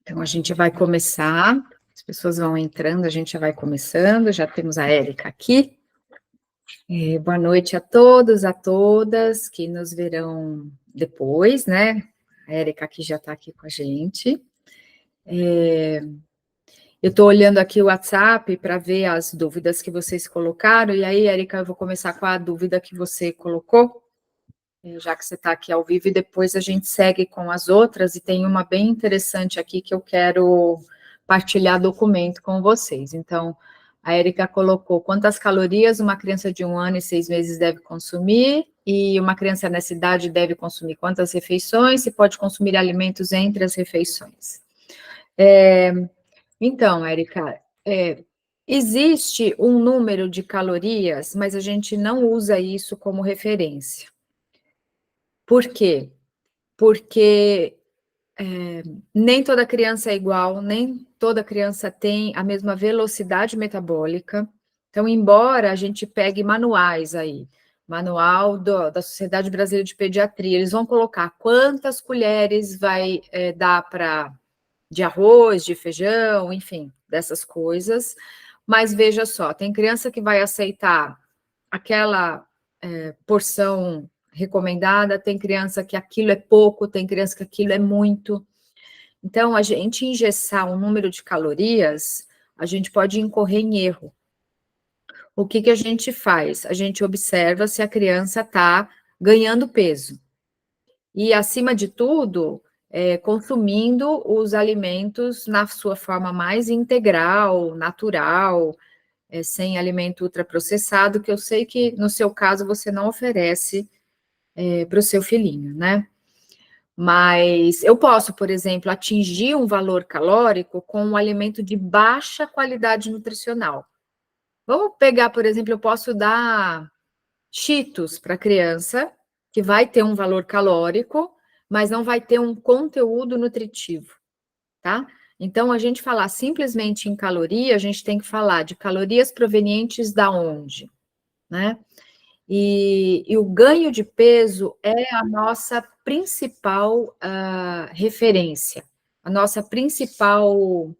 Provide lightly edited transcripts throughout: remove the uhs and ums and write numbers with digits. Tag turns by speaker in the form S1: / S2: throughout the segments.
S1: Então, a gente vai começar, as pessoas vão entrando, a gente já vai começando, já temos a Érica aqui. Boa noite a todos, a todas que nos verão depois, né? A Érica aqui já está aqui com a gente. Eu estou olhando aqui o WhatsApp para ver as dúvidas que vocês colocaram, e aí, Érica, eu vou começar com a dúvida que você colocou, já que você está aqui ao vivo, e depois a gente segue com as outras, e tem uma bem interessante aqui que eu quero partilhar documento com vocês. Então, a Érica colocou quantas calorias uma criança de 1 ano e 6 meses deve consumir, e uma criança nessa idade deve consumir quantas refeições, se pode consumir alimentos entre as refeições. Então, Érica, existe um número de calorias, mas a gente não usa isso como referência. Por quê? Porque nem toda criança é igual, nem toda criança tem a mesma velocidade metabólica. Então, embora a gente pegue manuais aí, manual da Sociedade Brasileira de Pediatria, eles vão colocar quantas colheres vai dar de arroz, de feijão, enfim, dessas coisas. Mas veja só, tem criança que vai aceitar aquela porção recomendada, tem criança que aquilo é pouco, tem criança que aquilo é muito. Então, a gente engessar um número de calorias, a gente pode incorrer em erro. O que a gente faz? A gente observa se a criança está ganhando peso. E, acima de tudo, consumindo os alimentos na sua forma mais integral, natural, sem alimento ultraprocessado, que eu sei que, no seu caso, você não oferece para o seu filhinho, né? Mas eu posso, por exemplo, atingir um valor calórico com um alimento de baixa qualidade nutricional. Vamos pegar, por exemplo, eu posso dar Cheetos para a criança, que vai ter um valor calórico, mas não vai ter um conteúdo nutritivo, tá? Então, a gente falar simplesmente em caloria, a gente tem que falar de calorias provenientes da onde, né? E o ganho de peso é a nossa principal referência, o nosso principal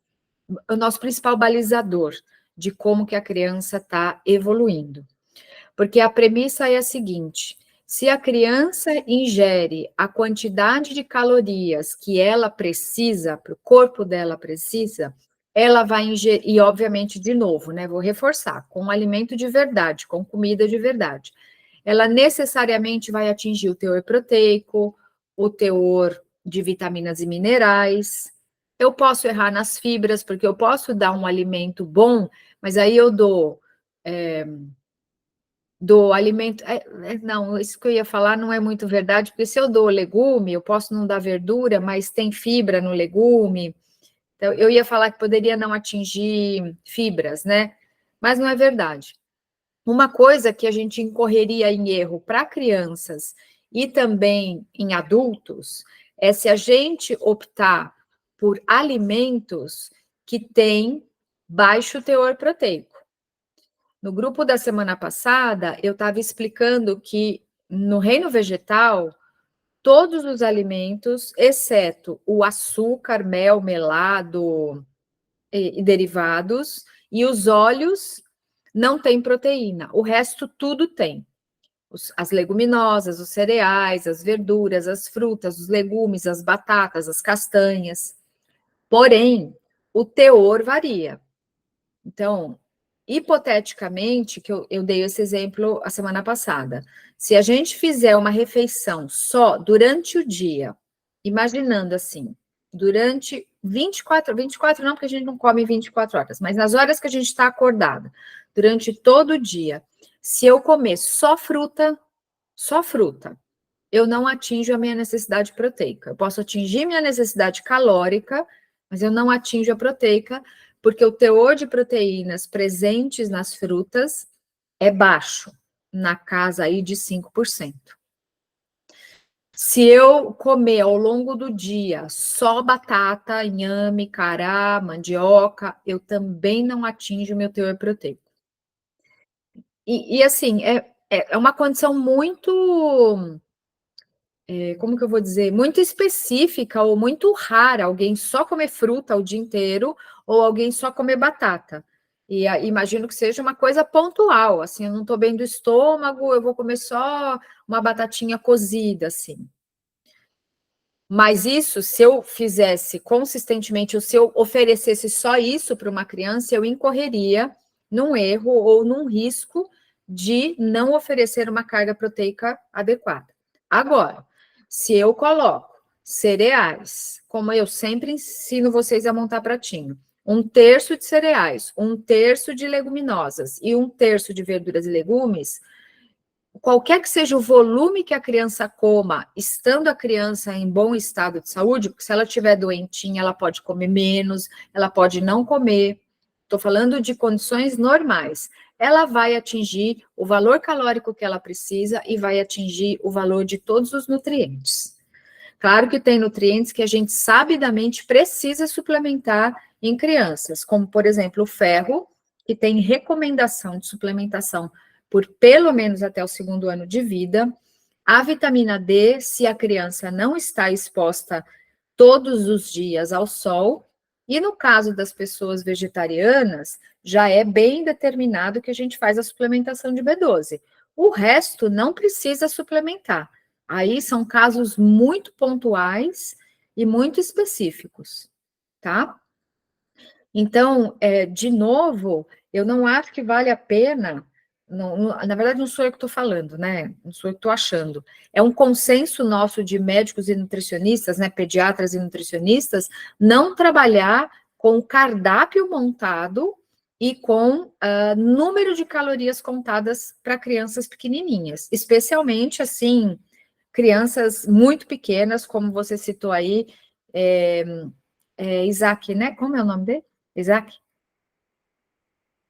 S1: balizador de como que a criança está evoluindo. Porque a premissa é a seguinte: se a criança ingere a quantidade de calorias que ela precisa, para o corpo dela precisa, ela vai ingerir, e obviamente, de novo, né? Vou reforçar, com alimento de verdade, com comida de verdade. Ela necessariamente vai atingir o teor proteico, o teor de vitaminas e minerais. Eu posso errar nas fibras, porque eu posso dar um alimento bom, mas aí eu dou do alimento. Não, isso que eu ia falar não é muito verdade, porque se eu dou legume, eu posso não dar verdura, mas tem fibra no legume. Então, eu ia falar que poderia não atingir fibras, né? Mas não é verdade. Uma coisa que a gente incorreria em erro para crianças e também em adultos é se a gente optar por alimentos que têm baixo teor proteico. No grupo da semana passada, eu estava explicando que no reino vegetal, todos os alimentos, exceto o açúcar, mel, melado e derivados, e os óleos, não tem proteína. O resto tudo tem. As leguminosas, os cereais, as verduras, as frutas, os legumes, as batatas, as castanhas. Porém, o teor varia. Então, hipoteticamente, que eu dei esse exemplo a semana passada, se a gente fizer uma refeição só durante o dia, imaginando assim, durante 24 não, porque a gente não come 24 horas, mas nas horas que a gente está acordada, durante todo o dia, se eu comer só fruta, eu não atinjo a minha necessidade proteica. Eu posso atingir minha necessidade calórica, mas eu não atinjo a proteica, porque o teor de proteínas presentes nas frutas é baixo, na casa aí de 5%. Se eu comer ao longo do dia só batata, inhame, cará, mandioca, eu também não atinjo o meu teor proteico. E assim, é uma condição muito como que eu vou dizer, muito específica ou muito rara, alguém só comer fruta o dia inteiro ou alguém só comer batata. E imagino que seja uma coisa pontual, assim, eu não estou bem do estômago, eu vou comer só uma batatinha cozida, assim. Mas isso, se eu fizesse consistentemente, ou se eu oferecesse só isso para uma criança, eu incorreria num erro ou num risco de não oferecer uma carga proteica adequada. Agora, se eu coloco cereais, como eu sempre ensino vocês a montar pratinho, 1/3 de cereais, 1/3 de leguminosas e 1/3 de verduras e legumes, qualquer que seja o volume que a criança coma, estando a criança em bom estado de saúde, porque se ela estiver doentinha, ela pode comer menos, ela pode não comer. Estou falando de condições normais. Ela vai atingir o valor calórico que ela precisa e vai atingir o valor de todos os nutrientes. Claro que tem nutrientes que a gente sabidamente precisa suplementar em crianças, como, por exemplo, o ferro, que tem recomendação de suplementação por pelo menos até o 2º ano de vida. A vitamina D, se a criança não está exposta todos os dias ao sol. E no caso das pessoas vegetarianas, já é bem determinado que a gente faz a suplementação de B12. O resto não precisa suplementar. Aí são casos muito pontuais e muito específicos, tá? Então, de novo, eu não acho que vale a pena. Na verdade, não sou eu que estou falando, né? Não sou eu que estou achando. É um consenso nosso de médicos e nutricionistas, né? Pediatras e nutricionistas, não trabalhar com o cardápio montado e com número de calorias contadas para crianças pequenininhas, especialmente assim, crianças muito pequenas, como você citou aí, Isaac, né? Como é o nome dele? Isaac?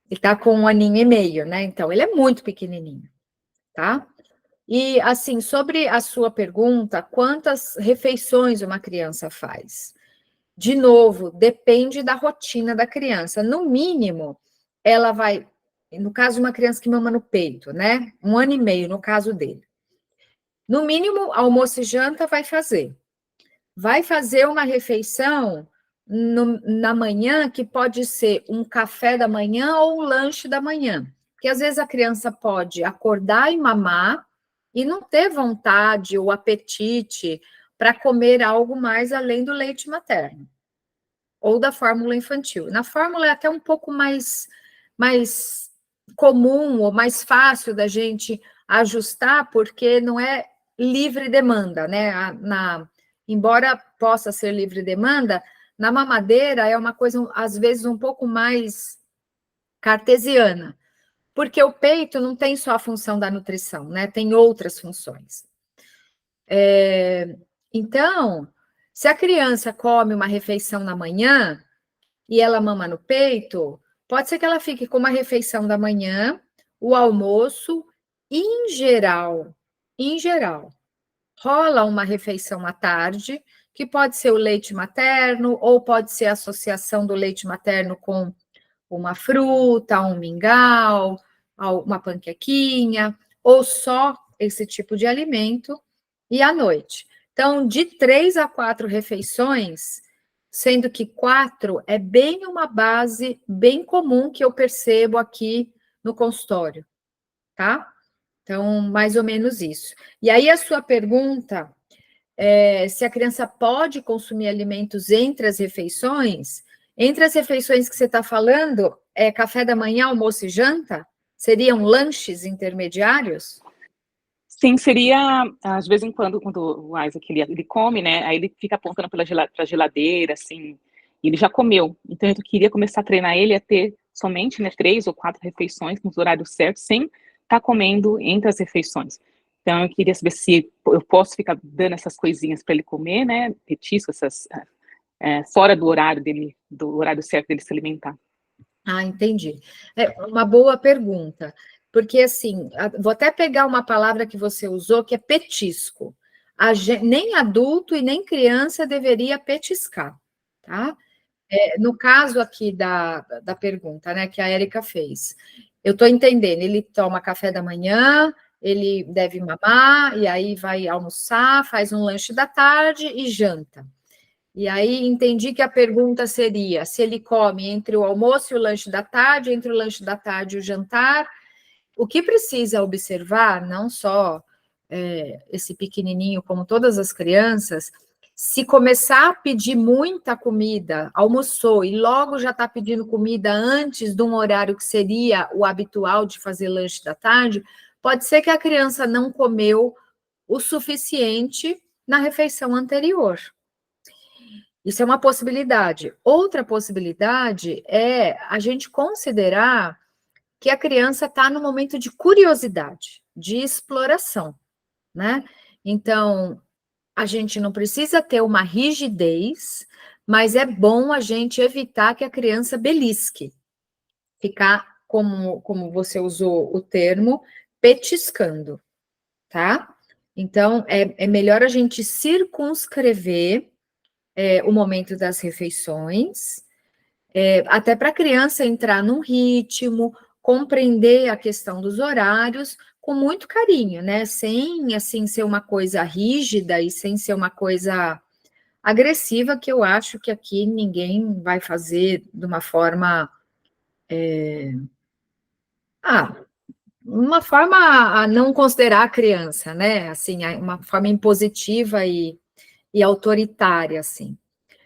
S1: Ele está com 1 aninho e meio, né? Então, ele é muito pequenininho, tá? E, assim, sobre a sua pergunta, quantas refeições uma criança faz? De novo, depende da rotina da criança. No mínimo, ela vai, no caso de uma criança que mama no peito, né? 1 ano e meio, no caso dele. No mínimo, almoço e janta vai fazer. Vai fazer uma refeição na manhã, que pode ser um café da manhã ou um lanche da manhã. Porque às vezes a criança pode acordar e mamar e não ter vontade ou apetite para comer algo mais além do leite materno ou da fórmula infantil. Na fórmula é até um pouco mais comum ou mais fácil da gente ajustar, porque não é livre demanda, né? Embora possa ser livre demanda, na mamadeira é uma coisa, às vezes, um pouco mais cartesiana, porque o peito não tem só a função da nutrição, né? Tem outras funções. Então, se a criança come uma refeição na manhã e ela mama no peito, pode ser que ela fique com uma refeição da manhã, o almoço, e em geral, rola uma refeição à tarde, que pode ser o leite materno, ou pode ser a associação do leite materno com uma fruta, um mingau, uma panquequinha, ou só esse tipo de alimento, e à noite. Então, de 3 a 4 refeições, sendo que 4 é bem uma base bem comum que eu percebo aqui no consultório, tá? Então, mais ou menos isso. E aí, a sua pergunta se a criança pode consumir alimentos entre as refeições que você está falando, é café da manhã, almoço e janta? Seriam lanches intermediários?
S2: Sim, seria, às vezes em quando o Isaac ele come, né? Aí ele fica apontando pra geladeira, assim, e ele já comeu. Então eu queria começar a treinar ele a ter somente, né, 3 ou 4 refeições nos horários certos, sem estar comendo entre as refeições. Então eu queria saber se eu posso ficar dando essas coisinhas para ele comer, né? Petisco, fora do horário dele, do horário certo dele se alimentar.
S1: Ah, entendi. É uma boa pergunta, porque assim, vou até pegar uma palavra que você usou, que é petisco. Nem adulto e nem criança deveria petiscar, tá? No caso aqui da pergunta, né, que a Érica fez, eu estou entendendo, ele toma café da manhã, ele deve mamar, e aí vai almoçar, faz um lanche da tarde e janta. E aí entendi que a pergunta seria se ele come entre o almoço e o lanche da tarde, entre o lanche da tarde e o jantar. O que precisa observar, não só esse pequenininho, como todas as crianças, se começar a pedir muita comida, almoçou e logo já está pedindo comida antes de um horário que seria o habitual de fazer lanche da tarde, pode ser que a criança não comeu o suficiente na refeição anterior. Isso é uma possibilidade. Outra possibilidade é a gente considerar que a criança está no momento de curiosidade, de exploração, né? Então, a gente não precisa ter uma rigidez, mas é bom a gente evitar que a criança belisque, ficar, como você usou o termo, petiscando, tá? Então, é melhor a gente circunscrever o momento das refeições, até para a criança entrar num ritmo, compreender a questão dos horários com muito carinho, né? Sem, assim, ser uma coisa rígida e sem ser uma coisa agressiva, que eu acho que aqui ninguém vai fazer de uma forma... uma forma a não considerar a criança, né? Assim, uma forma impositiva e autoritária, assim.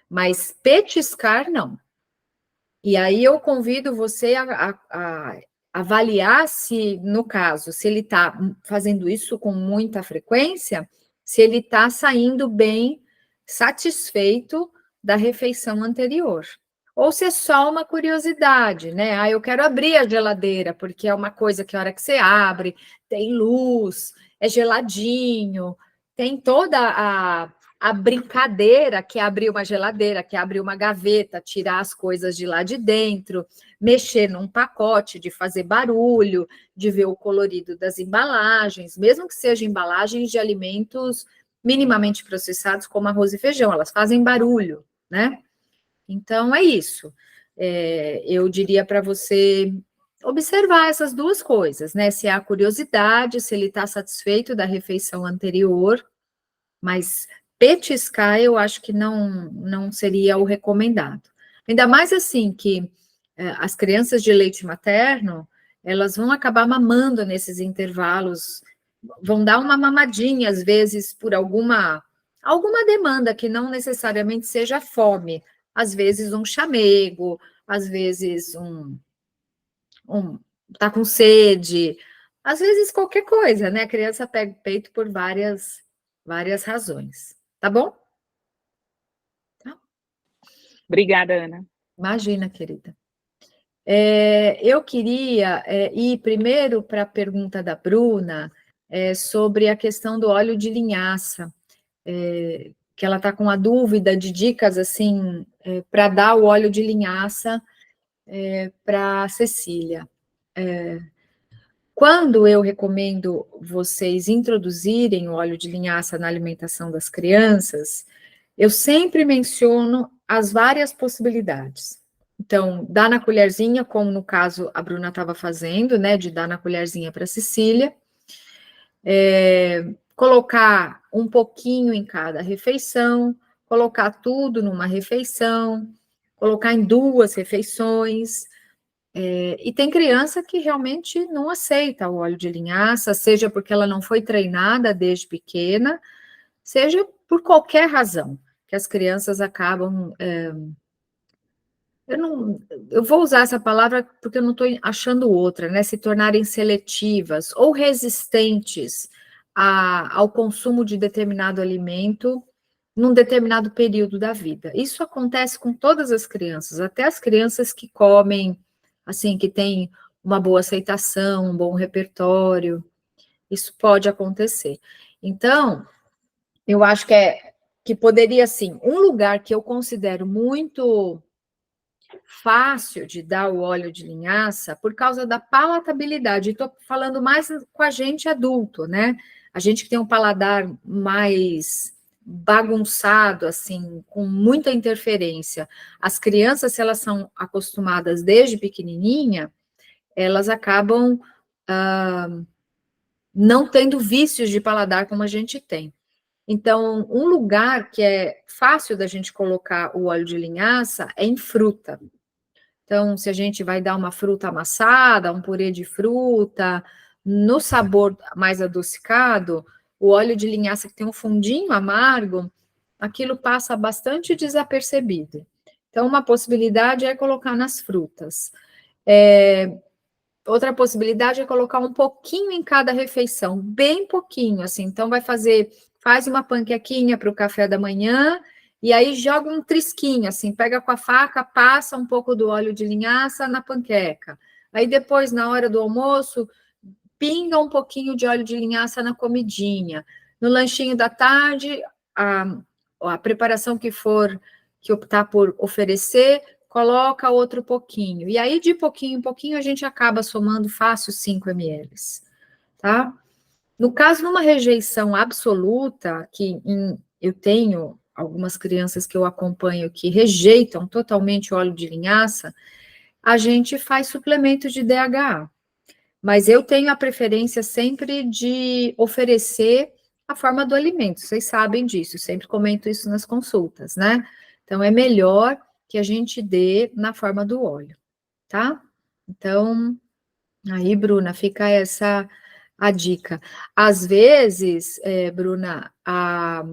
S1: Mas petiscar, não. E aí eu convido você a avaliar se, no caso, se ele está fazendo isso com muita frequência, se ele está saindo bem satisfeito da refeição anterior. Ou se é só uma curiosidade, né? Ah, eu quero abrir a geladeira, porque é uma coisa que a hora que você abre, tem luz, é geladinho, tem toda a brincadeira que é abrir uma geladeira, que é abrir uma gaveta, tirar as coisas de lá de dentro, mexer num pacote, de fazer barulho, de ver o colorido das embalagens, mesmo que sejam embalagens de alimentos minimamente processados, como arroz e feijão, elas fazem barulho, né? Então, é isso. Eu diria para você observar essas duas coisas, né? Se há curiosidade, se ele está satisfeito da refeição anterior, mas petiscar eu acho que não seria o recomendado. Ainda mais assim que as crianças de leite materno, elas vão acabar mamando nesses intervalos, vão dar uma mamadinha, às vezes, por alguma demanda que não necessariamente seja fome, às vezes um chamego, às vezes tá com sede, às vezes qualquer coisa, né? A criança pega o peito por várias razões. Tá bom? Tá.
S2: Obrigada, Ana.
S1: Imagina, querida. Eu queria ir primeiro para a pergunta da Bruna sobre a questão do óleo de linhaça, que ela está com a dúvida de dicas assim para dar o óleo de linhaça para a Cecília. Quando eu recomendo vocês introduzirem o óleo de linhaça na alimentação das crianças, eu sempre menciono as várias possibilidades. Então, dar na colherzinha, como no caso a Bruna estava fazendo, né, de dar na colherzinha para a Cecília, colocar um pouquinho em cada refeição, colocar tudo numa refeição, colocar em 2 refeições. E tem criança que realmente não aceita o óleo de linhaça, seja porque ela não foi treinada desde pequena, seja por qualquer razão, que as crianças acabam... eu vou usar essa palavra porque eu não estou achando outra, né? Se tornarem seletivas ou resistentes ao consumo de determinado alimento num determinado período da vida. Isso acontece com todas as crianças, até as crianças que comem, assim, que têm uma boa aceitação, um bom repertório, isso pode acontecer. Então, eu acho que poderia, assim, um lugar que eu considero muito fácil de dar o óleo de linhaça por causa da palatabilidade. Estou falando mais com a gente adulto, né? A gente que tem um paladar mais bagunçado, assim, com muita interferência. As crianças, se elas são acostumadas desde pequenininha, elas acabam não tendo vícios de paladar como a gente tem. Então, um lugar que é fácil da gente colocar o óleo de linhaça é em fruta. Então, se a gente vai dar uma fruta amassada, um purê de fruta, no sabor mais adocicado, o óleo de linhaça que tem um fundinho amargo, aquilo passa bastante desapercebido. Então, uma possibilidade é colocar nas frutas. Outra possibilidade é colocar um pouquinho em cada refeição, bem pouquinho, assim. Então, faz uma panquequinha para o café da manhã, e aí joga um trisquinho, assim, pega com a faca, passa um pouco do óleo de linhaça na panqueca. Aí depois, na hora do almoço, pinga um pouquinho de óleo de linhaça na comidinha. No lanchinho da tarde, a preparação que optar por oferecer, coloca outro pouquinho. E aí, de pouquinho em pouquinho, a gente acaba somando fácil 5 ml, tá? No caso, numa rejeição absoluta, eu tenho algumas crianças que eu acompanho que rejeitam totalmente o óleo de linhaça, a gente faz suplemento de DHA. Mas eu tenho a preferência sempre de oferecer a forma do alimento, vocês sabem disso, sempre comento isso nas consultas, né? Então, é melhor que a gente dê na forma do óleo, tá? Então, aí, Bruna, fica essa a dica. Às vezes, Bruna, a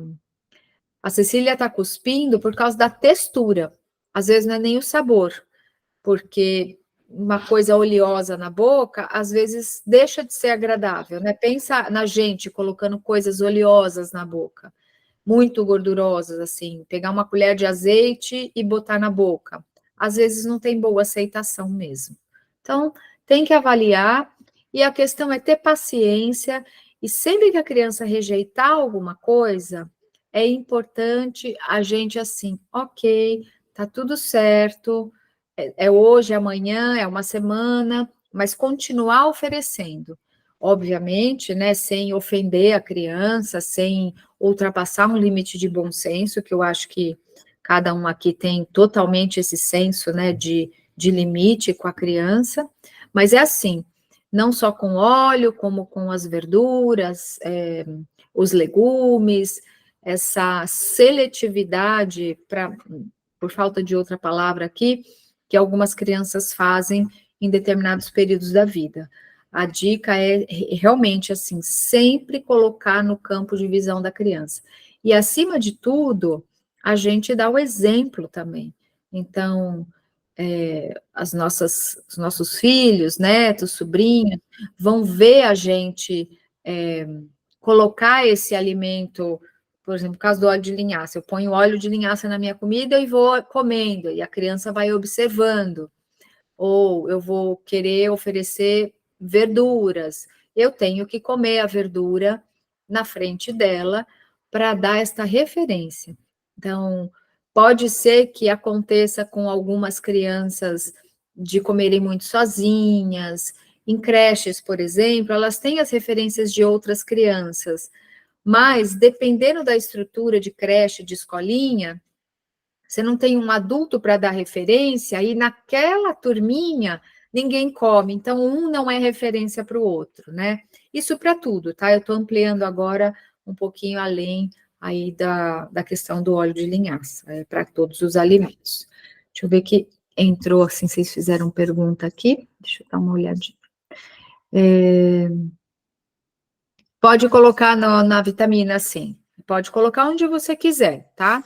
S1: Cecília tá cuspindo por causa da textura, às vezes não é nem o sabor, porque uma coisa oleosa na boca, às vezes deixa de ser agradável, né? Pensa na gente colocando coisas oleosas na boca, muito gordurosas, assim, pegar uma colher de azeite e botar na boca. Às vezes não tem boa aceitação mesmo. Então, tem que avaliar, e a questão é ter paciência, e sempre que a criança rejeitar alguma coisa, é importante a gente assim, ok, tá tudo certo, é hoje, é amanhã, é uma semana, mas continuar oferecendo. Obviamente, né, sem ofender a criança, sem ultrapassar um limite de bom senso, que eu acho que cada um aqui tem totalmente esse senso, né, de limite com a criança, mas é assim, não só com óleo, como com as verduras, os legumes, essa seletividade, por falta de outra palavra aqui, que algumas crianças fazem em determinados períodos da vida. A dica é realmente assim, sempre colocar no campo de visão da criança. E acima de tudo, a gente dá o exemplo também. Então, os nossos filhos, netos, sobrinhos, vão ver a gente colocar esse alimento, por exemplo, no caso do óleo de linhaça, eu ponho óleo de linhaça na minha comida e vou comendo, e a criança vai observando. Ou eu vou querer oferecer verduras, eu tenho que comer a verdura na frente dela para dar esta referência. Então, pode ser que aconteça com algumas crianças de comerem muito sozinhas, em creches, por exemplo, elas têm as referências de outras crianças, mas dependendo da estrutura de creche, de escolinha, você não tem um adulto para dar referência, e naquela turminha ninguém come, então um não é referência para o outro, né? Isso para tudo, tá? Eu estou ampliando agora um pouquinho além aí da questão do óleo de linhaça, para todos os alimentos. Deixa eu ver que entrou, assim, vocês fizeram pergunta aqui, deixa eu dar uma olhadinha. Pode colocar na vitamina, sim, pode colocar onde você quiser, tá?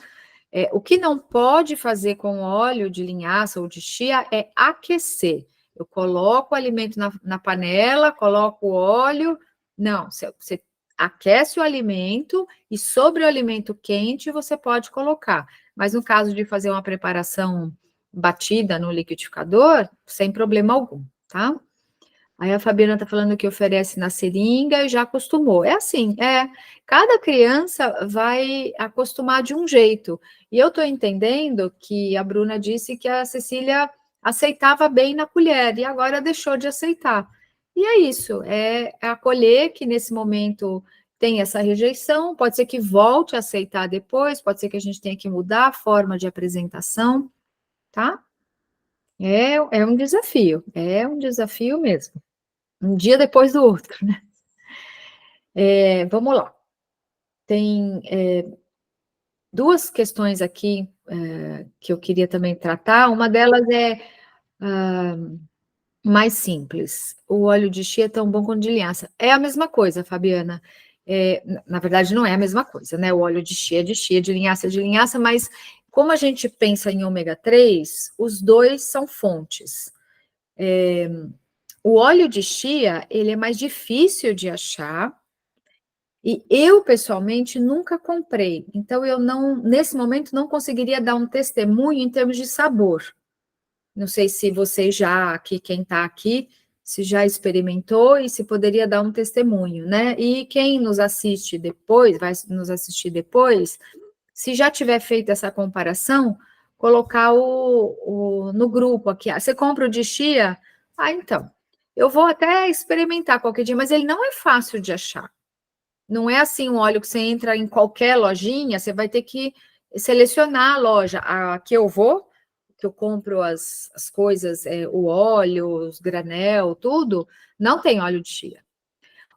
S1: O que não pode fazer com óleo de linhaça ou de chia é aquecer. Eu coloco o alimento na panela, coloco o óleo. Não, você aquece o alimento e sobre o alimento quente você pode colocar. Mas no caso de fazer uma preparação batida no liquidificador, sem problema algum, tá? Aí a Fabiana está falando que oferece na seringa e já acostumou. É assim, cada criança vai acostumar de um jeito. E eu estou entendendo que a Bruna disse que a Cecília aceitava bem na colher e agora deixou de aceitar. E é isso, é acolher que nesse momento tem essa rejeição, pode ser que volte a aceitar depois, pode ser que a gente tenha que mudar a forma de apresentação, tá? É um desafio mesmo. Um dia depois do outro, né? Vamos lá. Tem duas questões aqui que eu queria também tratar. Uma delas é mais simples. O óleo de chia é tão bom quanto de linhaça. É a mesma coisa, Fabiana. Na verdade, não é a mesma coisa, né? O óleo de chia, de linhaça, mas como a gente pensa em ômega 3, os dois são fontes. O óleo de chia, ele é mais difícil de achar, e eu, pessoalmente, nunca comprei. Então, eu não, nesse momento, não conseguiria dar um testemunho em termos de sabor. Não sei se vocês já, aqui, quem está aqui, se já experimentou e se poderia dar um testemunho, né? E quem nos assiste depois, vai nos assistir depois, se já tiver feito essa comparação, colocar no grupo aqui. Você compra o de chia? Então, eu vou até experimentar qualquer dia, mas ele não é fácil de achar. Não é assim um óleo que você entra em qualquer lojinha, você vai ter que selecionar a loja. A que eu vou, que eu compro as coisas, o óleo, os granel, tudo, não tem óleo de chia.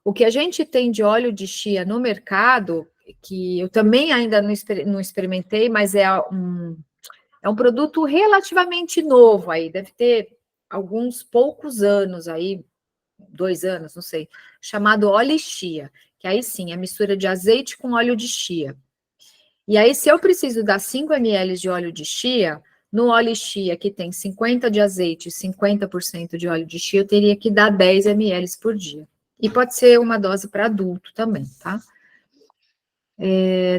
S1: O que a gente tem de óleo de chia no mercado, que eu também ainda não experimentei, mas é um produto relativamente novo aí, deve ter alguns poucos anos aí, 2 anos, não sei, chamado óleo chia, que aí sim, é mistura de azeite com óleo de chia. E aí, se eu preciso dar 5 ml de óleo de chia, no óleo chia que tem 50 de azeite e 50% de óleo de chia, eu teria que dar 10 ml por dia. E pode ser uma dose para adulto também, tá?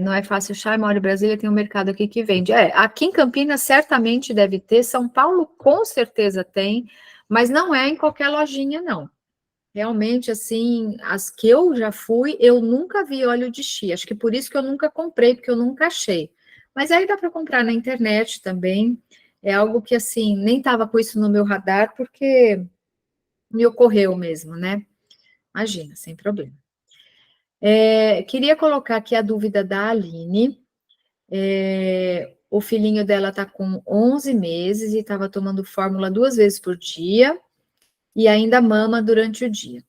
S1: Não é fácil achar, moro em Brasília, tem um mercado aqui que vende. Aqui em Campinas certamente deve ter, São Paulo com certeza tem, mas não é em qualquer lojinha, não. Realmente, assim, as que eu já fui, eu nunca vi óleo de chia. Acho que por isso que eu nunca comprei, porque eu nunca achei. Mas aí dá para comprar na internet também. É algo que, assim, nem estava com isso no meu radar, porque me ocorreu mesmo, né? Imagina, sem problema. Queria colocar aqui a dúvida da Aline. O filhinho dela está com 11 meses e estava tomando fórmula 2 vezes por dia e ainda mama durante o dia.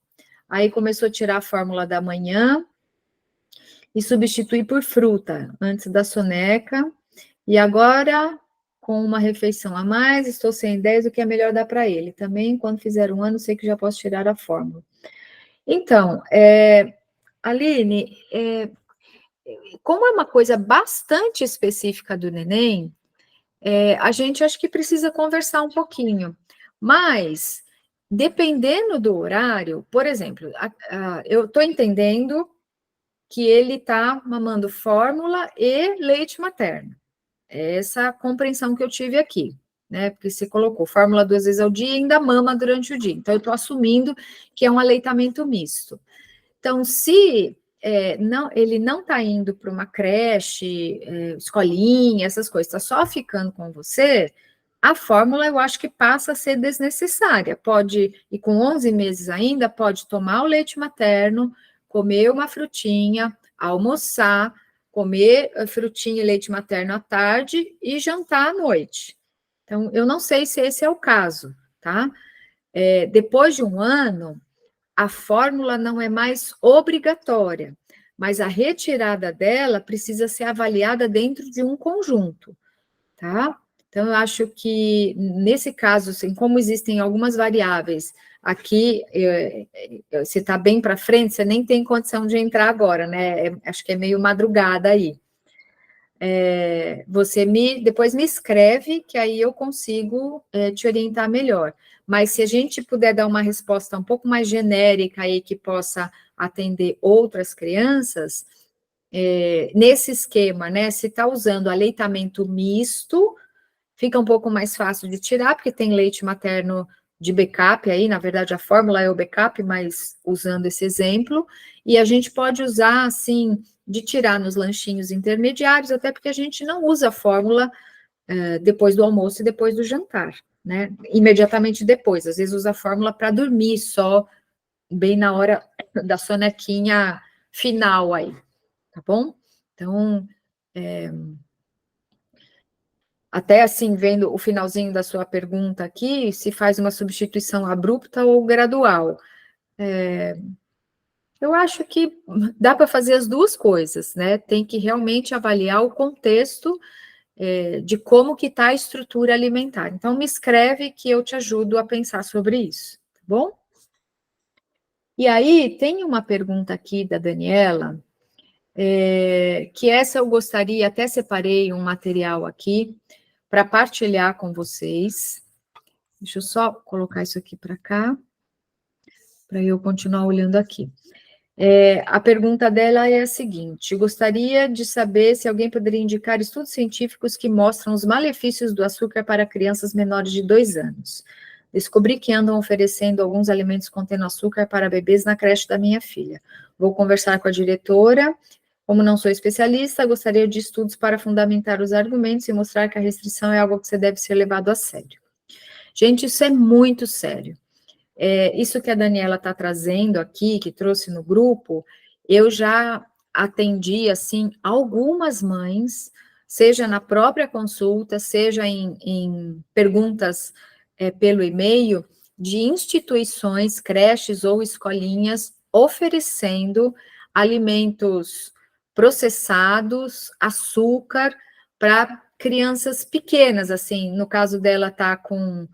S1: Aí começou a tirar a fórmula da manhã e substituir por fruta antes da soneca. E agora, com uma refeição a mais, estou sem ideias do que é melhor dar para ele. Também, quando fizer 1 ano, sei que já posso tirar a fórmula. Então, Aline, como é uma coisa bastante específica do neném, a gente acho que precisa conversar um pouquinho. Mas, dependendo do horário, por exemplo, eu estou entendendo que ele está mamando fórmula e leite materno. É essa compreensão que eu tive aqui, né? Porque você colocou fórmula 2 vezes ao dia e ainda mama durante o dia. Então, eu estou assumindo que é um aleitamento misto. Então, se ele não está indo para uma creche, escolinha, essas coisas, está só ficando com você, a fórmula eu acho que passa a ser desnecessária. Pode, e com 11 meses ainda, pode tomar o leite materno, comer uma frutinha, almoçar, comer frutinha e leite materno à tarde e jantar à noite. Então, eu não sei se esse é o caso, tá? Depois de 1 ano, a fórmula não é mais obrigatória, mas a retirada dela precisa ser avaliada dentro de um conjunto, tá? Então, eu acho que, nesse caso, assim, como existem algumas variáveis, aqui, se está bem para frente, você nem tem condição de entrar agora, né? Acho que é meio madrugada aí. Você depois me escreve, que aí eu consigo te orientar melhor. Mas se a gente puder dar uma resposta um pouco mais genérica aí, que possa atender outras crianças, nesse esquema, né? Se está usando aleitamento misto, fica um pouco mais fácil de tirar, porque tem leite materno de backup aí, na verdade a fórmula é o backup, mas usando esse exemplo, e a gente pode usar, assim, de tirar nos lanchinhos intermediários, até porque a gente não usa a fórmula depois do almoço e depois do jantar, né? Imediatamente depois, às vezes usa a fórmula para dormir só, bem na hora da sonequinha final aí, tá bom? Então, até assim, vendo o finalzinho da sua pergunta aqui, se faz uma substituição abrupta ou gradual. Eu acho que dá para fazer as duas coisas, né? Tem que realmente avaliar o contexto de como que está a estrutura alimentar. Então, me escreve que eu te ajudo a pensar sobre isso, tá bom? E aí, tem uma pergunta aqui da Daniela, que essa eu gostaria, até separei um material aqui para partilhar com vocês. Deixa eu só colocar isso aqui para cá, para eu continuar olhando aqui. A pergunta dela é a seguinte: gostaria de saber se alguém poderia indicar estudos científicos que mostram os malefícios do açúcar para crianças menores de 2 anos. Descobri que andam oferecendo alguns alimentos contendo açúcar para bebês na creche da minha filha. Vou conversar com a diretora. Como não sou especialista, gostaria de estudos para fundamentar os argumentos e mostrar que a restrição é algo que você deve ser levado a sério. Gente, isso é muito sério. Isso que a Daniela está trazendo aqui, que trouxe no grupo, eu já atendi, assim, algumas mães, seja na própria consulta, seja em perguntas pelo e-mail, de instituições, creches ou escolinhas, oferecendo alimentos processados, açúcar, para crianças pequenas, assim, no caso dela está com...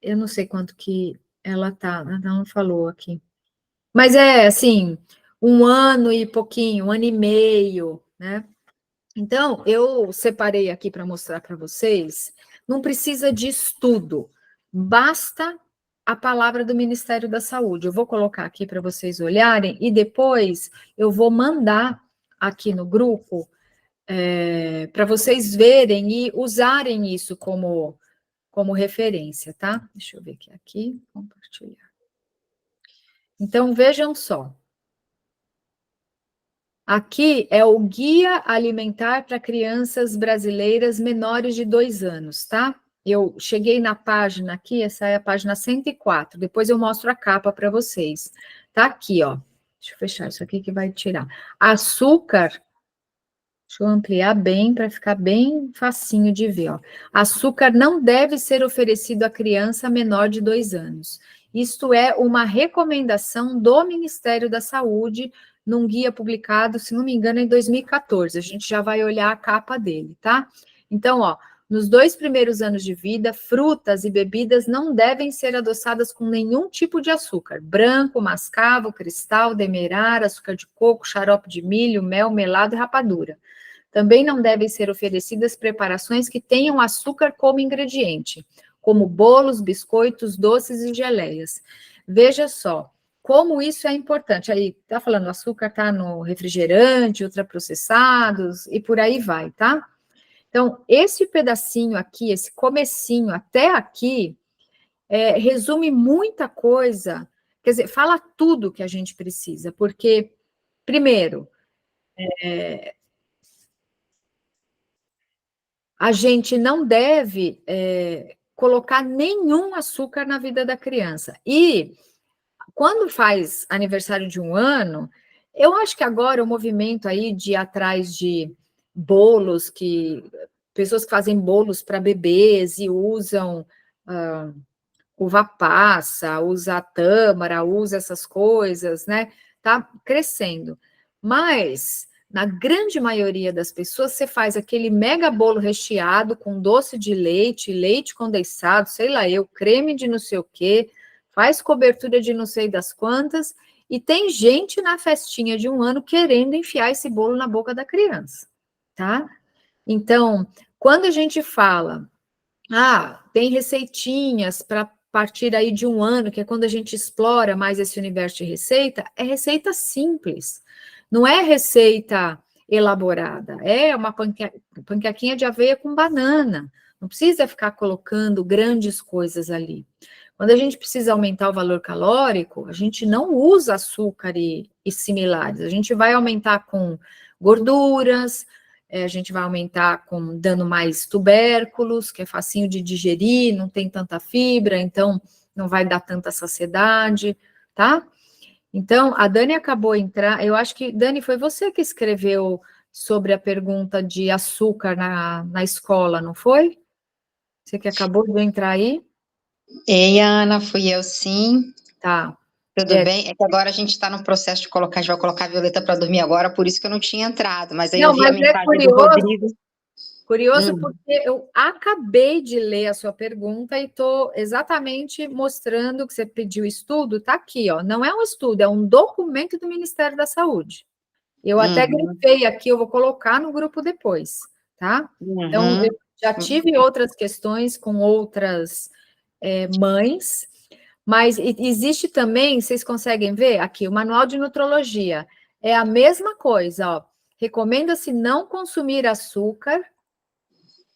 S1: eu não sei quanto que ela tá, ela não falou aqui. Mas assim, 1 ano e pouquinho, 1 ano e meio, né? Então, eu separei aqui para mostrar para vocês, não precisa de estudo, basta a palavra do Ministério da Saúde. Eu vou colocar aqui para vocês olharem e depois eu vou mandar aqui no grupo para vocês verem e usarem isso como referência, tá? Deixa eu ver aqui, compartilhar. Então, vejam só. Aqui é o Guia Alimentar para Crianças Brasileiras Menores de 2 anos, tá? Eu cheguei na página aqui, essa é a página 104, depois eu mostro a capa para vocês. Tá aqui, ó. Deixa eu fechar isso aqui que vai tirar. Açúcar. Deixa eu ampliar bem para ficar bem facinho de ver, ó. Açúcar não deve ser oferecido à criança menor de 2 anos. Isto é uma recomendação do Ministério da Saúde, num guia publicado, se não me engano, em 2014. A gente já vai olhar a capa dele, tá? Então, ó, nos 2 primeiros anos de vida, frutas e bebidas não devem ser adoçadas com nenhum tipo de açúcar. Branco, mascavo, cristal, demerara, açúcar de coco, xarope de milho, mel, melado e rapadura. Também não devem ser oferecidas preparações que tenham açúcar como ingrediente, como bolos, biscoitos, doces e geleias. Veja só, como isso é importante. Aí, tá falando, o açúcar tá no refrigerante, ultraprocessados, e por aí vai, tá? Então, esse pedacinho aqui, esse comecinho até aqui, resume muita coisa, quer dizer, fala tudo que a gente precisa, porque, primeiro, a gente não deve colocar nenhum açúcar na vida da criança. E quando faz aniversário de 1 ano, eu acho que agora o movimento aí de ir atrás de bolos, pessoas que fazem bolos para bebês e usam uva passa, usa tâmara, usa essas coisas, né? Tá crescendo. Mas, na grande maioria das pessoas, você faz aquele mega bolo recheado com doce de leite, leite condensado, sei lá eu, creme de não sei o quê, faz cobertura de não sei das quantas, e tem gente na festinha de 1 ano querendo enfiar esse bolo na boca da criança, tá? Então, quando a gente fala, tem receitinhas para partir aí de 1 ano, que é quando a gente explora mais esse universo de receita, é receita simples, não é receita elaborada, é uma panquequinha de aveia com banana, não precisa ficar colocando grandes coisas ali. Quando a gente precisa aumentar o valor calórico, a gente não usa açúcar e similares, a gente vai aumentar com gorduras, a gente vai aumentar dando mais tubérculos, que é facinho de digerir, não tem tanta fibra, então não vai dar tanta saciedade, tá? Então, a Dani acabou de entrar, eu acho que, Dani, foi você que escreveu sobre a pergunta de açúcar na escola, não foi? Você que acabou de entrar aí?
S3: Ei, Ana, fui eu sim.
S1: Tá.
S3: Tudo bem? É que agora a gente está no processo de colocar, a gente vai colocar a Violeta para dormir agora, por isso que eu não tinha entrado, mas aí eu
S1: Não,
S3: vi a
S1: mas é
S3: mensagem do Rodrigo.
S1: curioso porque eu acabei de ler a sua pergunta e estou exatamente mostrando que você pediu estudo, está aqui, ó. Não é um estudo, é um documento do Ministério da Saúde. Eu até grifei aqui, eu vou colocar no grupo depois, tá? Então, eu já tive outras questões com outras mães, mas existe também, vocês conseguem ver aqui, o Manual de Nutrologia. É a mesma coisa, ó. Recomenda-se não consumir açúcar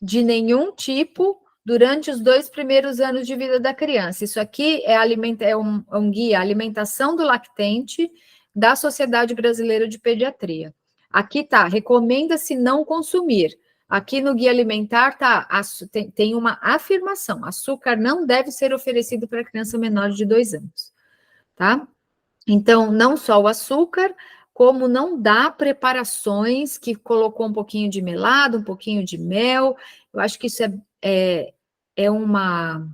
S1: de nenhum tipo durante os 2 primeiros anos de vida da criança. Isso aqui é um guia Alimentação do Lactente da Sociedade Brasileira de Pediatria. Aqui tá, recomenda-se não consumir. Aqui no guia alimentar tem uma afirmação: açúcar não deve ser oferecido para criança menor de 2 anos, tá? Então, não só o açúcar, como não dá preparações que colocou um pouquinho de melado, um pouquinho de mel. Eu acho que isso é uma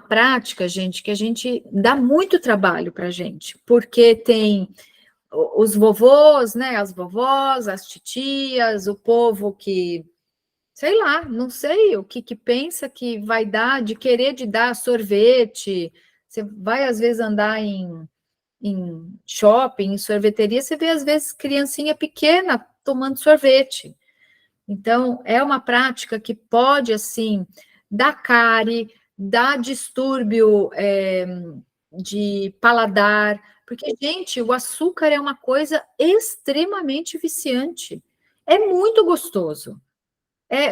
S1: prática, gente, que a gente dá muito trabalho para a gente, porque tem os vovôs, né, as vovós, as titias, o povo que, sei lá, não sei o que pensa que vai dar, de querer de dar sorvete. Você vai, às vezes, andar em shopping, em sorveteria, você vê às vezes criancinha pequena tomando sorvete. Então, é uma prática que pode, assim, dar cárie, dar distúrbio de paladar, porque, gente, o açúcar é uma coisa extremamente viciante. É muito gostoso.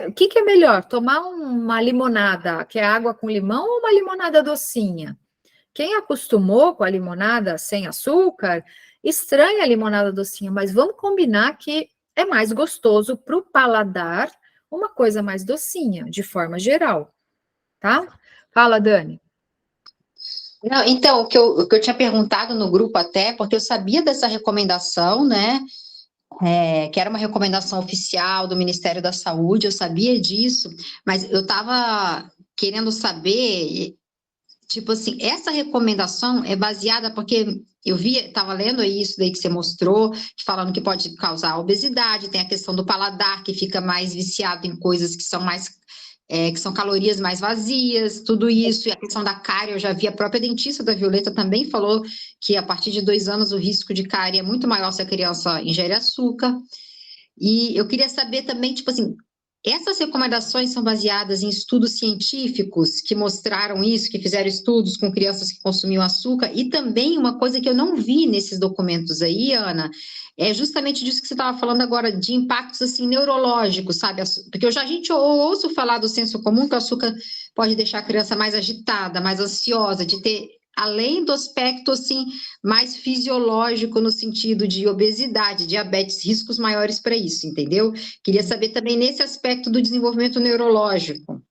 S1: O que é melhor? Tomar uma limonada, que é água com limão, ou uma limonada docinha? Quem acostumou com a limonada sem açúcar, estranha a limonada docinha, mas vamos combinar que é mais gostoso para o paladar uma coisa mais docinha, de forma geral, tá? Fala, Dani.
S3: Não, então, o que eu tinha perguntado no grupo até, porque eu sabia dessa recomendação, né? Que era uma recomendação oficial do Ministério da Saúde, eu sabia disso, mas eu estava querendo saber. Tipo assim, essa recomendação é baseada porque eu vi, estava lendo aí isso daí que você mostrou, falando que pode causar obesidade, tem a questão do paladar, que fica mais viciado em coisas que são mais, que são calorias mais vazias, tudo isso, e a questão da cárie, eu já vi a própria dentista da Violeta também falou que a partir de 2 anos o risco de cárie é muito maior se a criança ingere açúcar. E eu queria saber também, tipo assim, essas recomendações são baseadas em estudos científicos que mostraram isso, que fizeram estudos com crianças que consumiam açúcar, e também uma coisa que eu não vi nesses documentos aí, Ana, é justamente disso que você estava falando agora, de impactos assim neurológicos, sabe? Porque a gente ouço falar do senso comum que o açúcar pode deixar a criança mais agitada, mais ansiosa, de ter além do aspecto assim mais fisiológico no sentido de obesidade, diabetes, riscos maiores para isso, entendeu? Queria saber também nesse aspecto do desenvolvimento neurológico.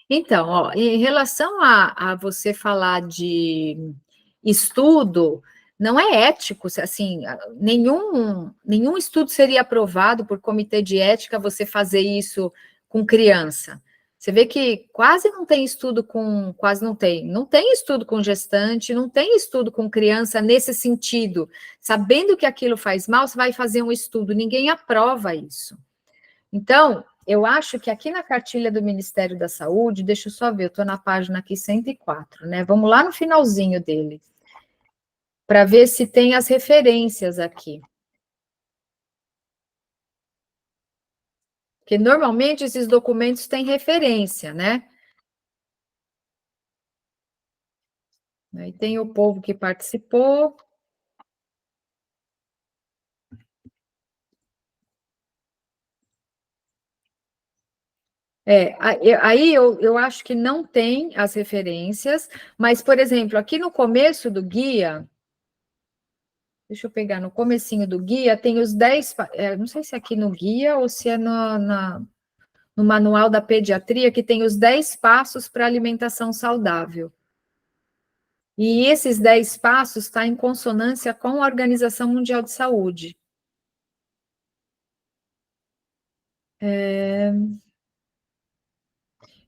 S1: Então, ó, em relação a você falar de estudo, não é ético, assim, nenhum estudo seria aprovado por comitê de ética você fazer isso com criança. Você vê que quase não tem estudo quase não tem estudo com gestante, não tem estudo com criança nesse sentido. Sabendo que aquilo faz mal, você vai fazer um estudo, ninguém aprova isso. Então, eu acho que aqui na cartilha do Ministério da Saúde, deixa eu só ver, eu estou na página aqui 104, né? Vamos lá no finalzinho dele, para ver se tem as referências aqui. Porque normalmente esses documentos têm referência, né? Aí tem o povo que participou. Aí eu acho que não tem as referências, mas, por exemplo, aqui no começo do guia, deixa eu pegar no comecinho do guia, tem os 10, não sei se é aqui no guia ou se é no manual da pediatria, que tem os 10 passos para alimentação saudável. E esses 10 passos estão em consonância com a Organização Mundial de Saúde.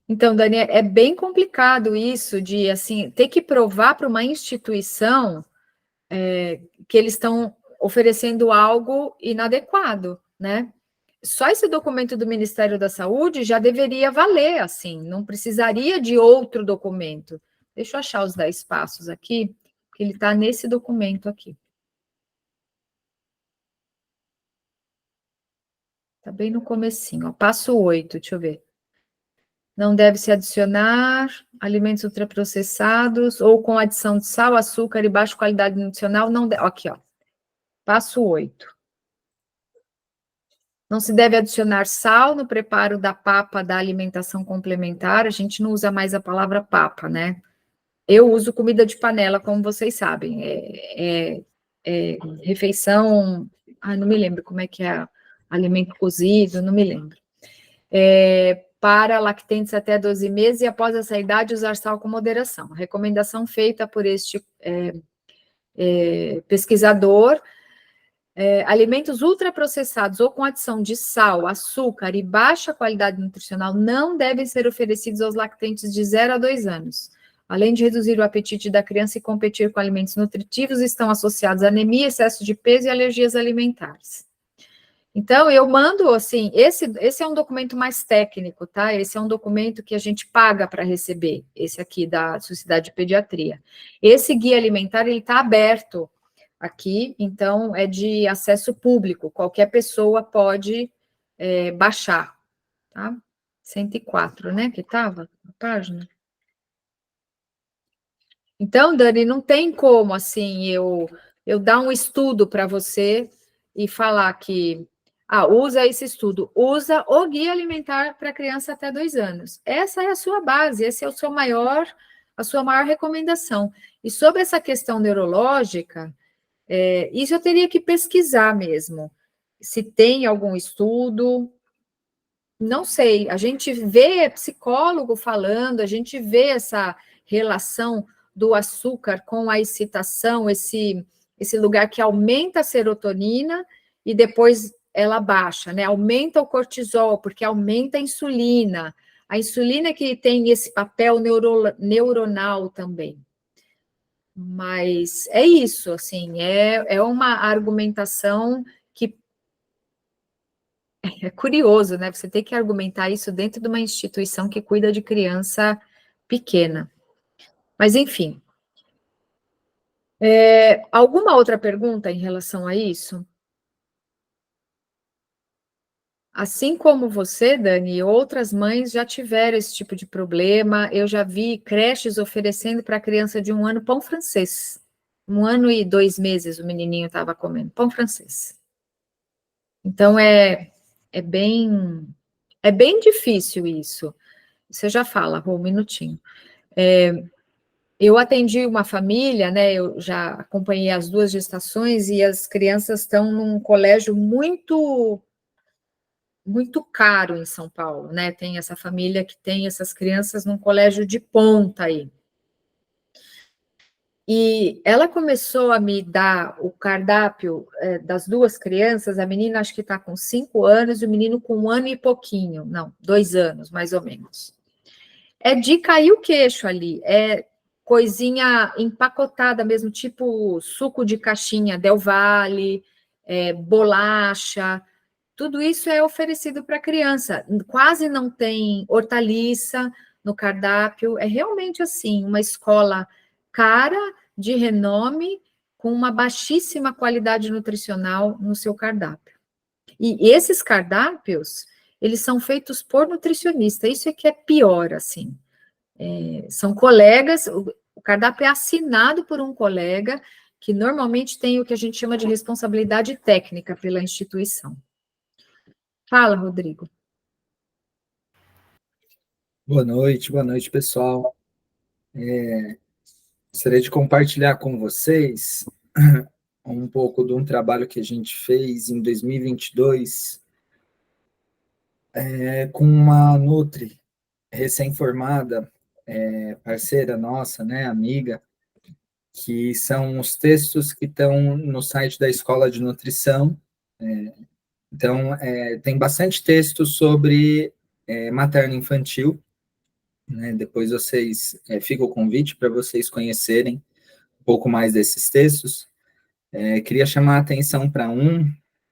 S1: Então, Dani, é bem complicado isso de, assim, ter que provar para uma instituição que eles estão oferecendo algo inadequado, né? Só esse documento do Ministério da Saúde já deveria valer, assim, não precisaria de outro documento. Deixa eu achar os 10 passos aqui, que ele está nesse documento aqui. Está bem no comecinho, ó. Passo 8, deixa eu ver. Não deve se adicionar alimentos ultraprocessados ou com adição de sal, açúcar e baixa qualidade nutricional. Não aqui, ó. Passo 8. Não se deve adicionar sal no preparo da papa da alimentação complementar. A gente não usa mais a palavra papa, né? Eu uso comida de panela, como vocês sabem. Refeição... Ah, não me lembro como é que é. Alimento cozido, não me lembro. Para lactentes até 12 meses e após essa idade usar sal com moderação. A recomendação feita por este pesquisador, alimentos ultraprocessados ou com adição de sal, açúcar e baixa qualidade nutricional não devem ser oferecidos aos lactentes de 0 a 2 anos. Além de reduzir o apetite da criança e competir com alimentos nutritivos, estão associados a anemia, excesso de peso e alergias alimentares. Então, eu mando, assim, esse é um documento mais técnico, tá? Esse é um documento que a gente paga para receber, esse aqui da Sociedade de Pediatria. Esse guia alimentar, ele está aberto aqui, então é de acesso público, qualquer pessoa pode baixar, tá? 104, né, que estava na página. Então, Dani, não tem como, assim, eu dar um estudo para você e falar que usa esse estudo, usa o guia alimentar para criança até 2 anos. Essa é a sua base, esse é a sua maior recomendação. E sobre essa questão neurológica, isso eu teria que pesquisar mesmo. Se tem algum estudo, não sei. A gente vê psicólogo falando, a gente vê essa relação do açúcar com a excitação, esse lugar que aumenta a serotonina e depois ela baixa, né? Aumenta o cortisol, porque aumenta a insulina. A insulina que tem esse papel neuronal também. Mas é isso, assim, é uma argumentação que é curioso, né? Você tem que argumentar isso dentro de uma instituição que cuida de criança pequena. Mas, enfim. Alguma outra pergunta em relação a isso? Assim como você, Dani, outras mães já tiveram esse tipo de problema. Eu já vi creches oferecendo para a criança de 1 ano pão francês. 1 ano e 2 meses o menininho estava comendo pão francês. Então, é bem difícil isso. Você já fala, Rô, um minutinho. Eu atendi uma família, né? Eu já acompanhei as 2 gestações e as crianças estão num colégio muito caro em São Paulo, né? Tem essa família que tem essas crianças num colégio de ponta aí. E ela começou a me dar o cardápio das 2 crianças, a menina acho que está com 5 anos e o menino com 1 ano e pouquinho, não, 2 anos, mais ou menos. É de cair o queixo ali, é coisinha empacotada mesmo, tipo suco de caixinha Del Valle, bolacha, tudo isso é oferecido para criança, quase não tem hortaliça no cardápio, é realmente assim, uma escola cara, de renome, com uma baixíssima qualidade nutricional no seu cardápio. E esses cardápios, eles são feitos por nutricionista, isso é que é pior, assim. São colegas, o cardápio é assinado por um colega, que normalmente tem o que a gente chama de responsabilidade técnica pela instituição. Fala, Rodrigo.
S4: Boa noite, pessoal. Gostaria de compartilhar com vocês um pouco de um trabalho que a gente fez em 2022 com uma Nutri recém-formada, parceira nossa, né, amiga, que são os textos que estão no site da Escola de Nutrição. Então, tem bastante texto sobre materno-infantil, né? Depois fica o convite para vocês conhecerem um pouco mais desses textos. Queria chamar a atenção para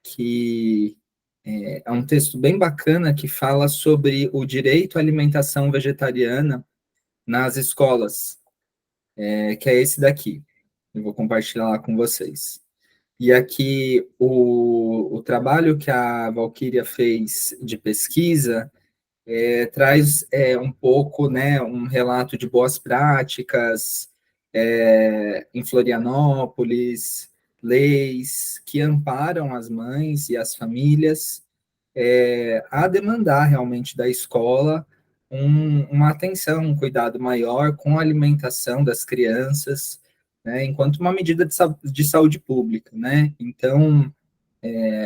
S4: que é um texto bem bacana que fala sobre o direito à alimentação vegetariana nas escolas, que é esse daqui. Eu vou compartilhar lá com vocês. E aqui o trabalho que a Valquíria fez de pesquisa traz um pouco, né, um relato de boas práticas em Florianópolis, leis que amparam as mães e as famílias a demandar realmente da escola uma atenção, um cuidado maior com a alimentação das crianças, né, enquanto uma medida de saúde pública, né? Então,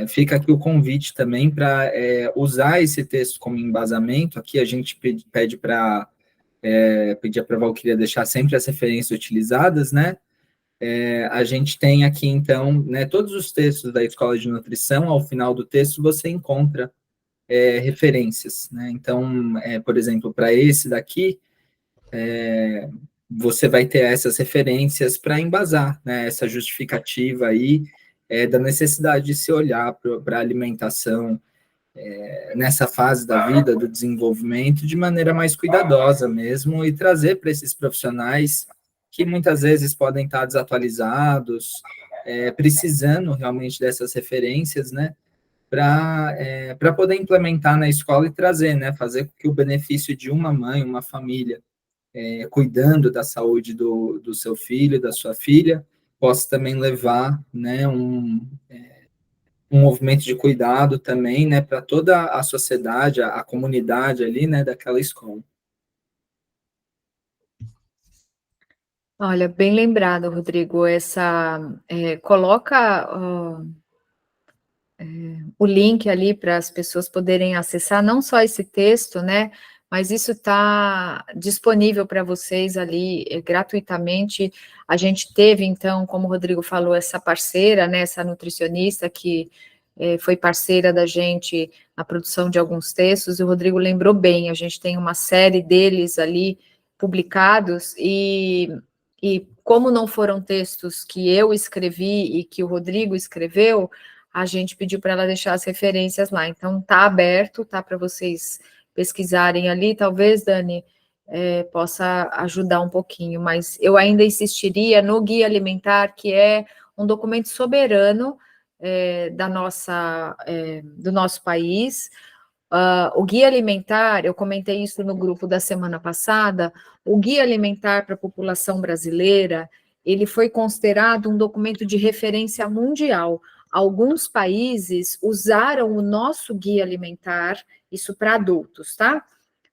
S4: fica aqui o convite também para usar esse texto como embasamento. Aqui a gente pede para pedir para a Valquíria deixar sempre as referências utilizadas, né? A gente tem aqui, então, né, todos os textos da Escola de Nutrição. Ao final do texto você encontra referências, né? Então, por exemplo, para esse daqui, você vai ter essas referências para embasar, né, essa justificativa aí da necessidade de se olhar para a alimentação nessa fase da vida, do desenvolvimento, de maneira mais cuidadosa mesmo, e trazer para esses profissionais que muitas vezes podem estar desatualizados, precisando realmente dessas referências, né, para poder implementar na escola e trazer, né, fazer com que o benefício de uma mãe, uma família, cuidando da saúde do seu filho, da sua filha, possa também levar, né, um movimento de cuidado também, né, para toda a sociedade, a comunidade ali, né, daquela escola.
S1: Olha, bem lembrado, Rodrigo, coloca o link ali para as pessoas poderem acessar, não só esse texto, né, mas isso está disponível para vocês ali gratuitamente. A gente teve, então, como o Rodrigo falou, essa parceira, né, essa nutricionista que foi parceira da gente na produção de alguns textos, e o Rodrigo lembrou bem, a gente tem uma série deles ali publicados, e como não foram textos que eu escrevi e que o Rodrigo escreveu, a gente pediu para ela deixar as referências lá. Então, está aberto, tá, para vocês pesquisarem ali. Talvez, Dani, possa ajudar um pouquinho, mas eu ainda insistiria no Guia Alimentar, que é um documento soberano do nosso país. O Guia Alimentar, eu comentei isso no grupo da semana passada, o Guia Alimentar para a população brasileira, ele foi considerado um documento de referência mundial. Alguns países usaram o nosso guia alimentar, isso para adultos, tá?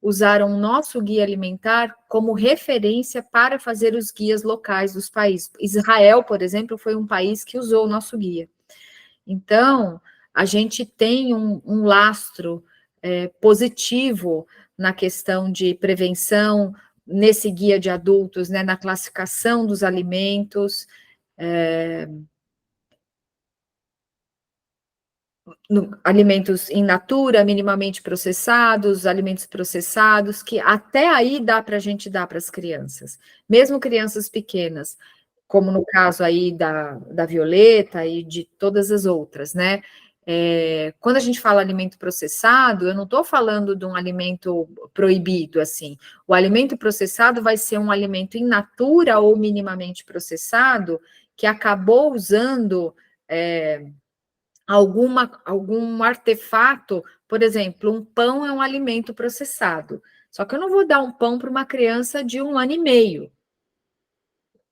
S1: Usaram o nosso guia alimentar como referência para fazer os guias locais dos países. Israel, por exemplo, foi um país que usou o nosso guia. Então, a gente tem um lastro positivo na questão de prevenção, nesse guia de adultos, né, na classificação dos alimentos, alimentos in natura, minimamente processados, alimentos processados, que até aí dá para a gente dar para as crianças, mesmo crianças pequenas, como no caso aí da Violeta e de todas as outras, né? Quando a gente fala alimento processado, eu não estou falando de um alimento proibido, assim. O alimento processado vai ser um alimento in natura ou minimamente processado que acabou usando algum artefato. Por exemplo, um pão é um alimento processado. Só que eu não vou dar um pão para uma criança de 1 ano e meio.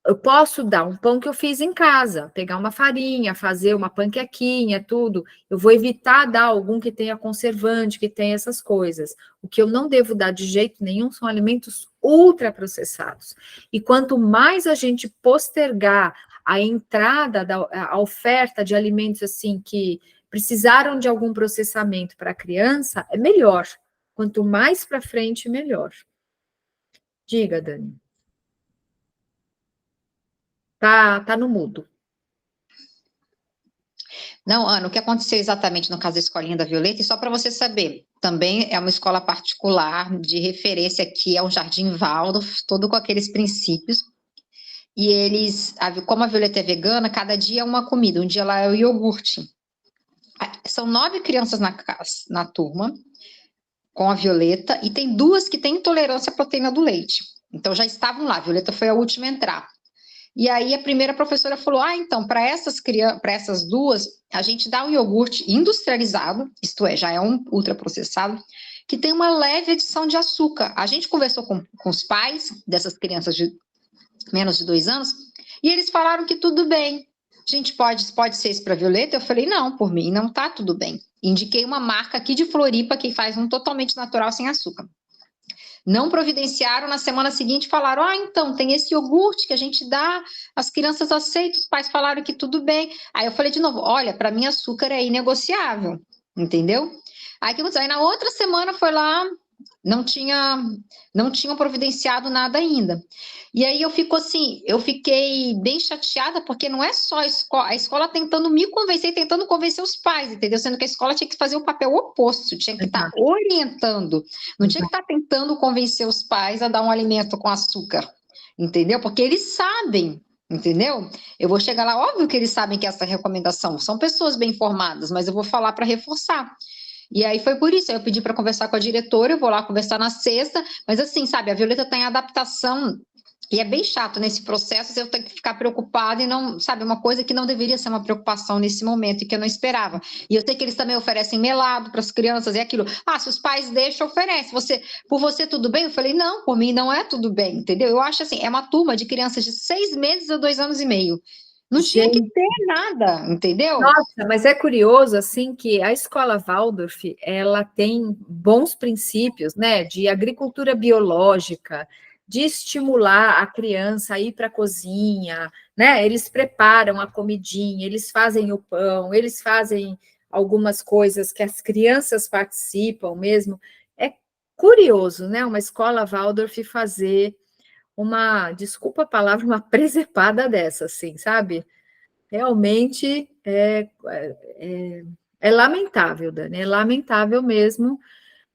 S1: Eu posso dar um pão que eu fiz em casa, pegar uma farinha, fazer uma panquequinha, tudo. Eu vou evitar dar algum que tenha conservante, que tenha essas coisas. O que eu não devo dar de jeito nenhum são alimentos ultraprocessados. E quanto mais a gente postergar a entrada, a oferta de alimentos assim que precisaram de algum processamento para a criança, é melhor. Quanto mais para frente, melhor. Diga, Dani. Tá no mudo.
S3: Não, Ana, o que aconteceu exatamente no caso da Escolinha da Violeta, e só para você saber, também é uma escola particular de referência aqui, é o Jardim Waldorf, todo com aqueles princípios. e eles, como a Violeta é vegana, cada dia é uma comida, um dia lá é o iogurte. São 9 crianças na turma, com a Violeta, e tem 2 que têm intolerância à proteína do leite. Então já estavam lá, a Violeta foi a última a entrar. E aí a primeira professora falou, então, para essas 2, a gente dá um iogurte industrializado, isto é, já é um ultraprocessado, que tem uma leve adição de açúcar. A gente conversou com os pais dessas crianças de menos de 2 anos, e eles falaram que tudo bem. A gente pode ser isso para a Violeta? Eu falei, não, por mim não tá tudo bem. Indiquei uma marca aqui de Floripa que faz um totalmente natural sem açúcar. Não providenciaram, na semana seguinte falaram, então, tem esse iogurte que a gente dá, as crianças aceitam, os pais falaram que tudo bem. Aí eu falei de novo, olha, para mim açúcar é inegociável, entendeu? Aí que aconteceu? Aí na outra semana foi lá, não tinham providenciado nada ainda. E aí eu fiquei bem chateada, porque não é só a escola tentando me convencer, tentando convencer os pais, entendeu? Sendo que a escola tinha que fazer o papel oposto, tinha que estar orientando, não tinha que estar tentando convencer os pais a dar um alimento com açúcar, entendeu? Porque eles sabem, entendeu? Eu vou chegar lá, óbvio que eles sabem que essa recomendação, são pessoas bem informadas, mas eu vou falar para reforçar. E aí foi por isso, eu pedi para conversar com a diretora, eu vou lá conversar na sexta, mas assim, sabe, a Violeta está em adaptação, e é bem chato nesse processo, eu tenho que ficar preocupada e não, sabe, uma coisa que não deveria ser uma preocupação nesse momento, e que eu não esperava. E eu sei que eles também oferecem melado para as crianças, e aquilo, se os pais deixam, oferece, por você tudo bem? Eu falei, não, por mim não é tudo bem, entendeu? Eu acho assim, é uma turma de crianças de 6 meses a 2 anos e meio. Não tinha que ter nada, entendeu?
S1: Nossa, mas é curioso, assim, que a escola Waldorf, ela tem bons princípios, né, de agricultura biológica, de estimular a criança a ir para a cozinha, né, eles preparam a comidinha, eles fazem o pão, eles fazem algumas coisas que as crianças participam mesmo. É curioso, né, uma escola Waldorf fazer desculpa a palavra, uma presepada dessa, assim, sabe? Realmente é lamentável, Dani, é lamentável mesmo,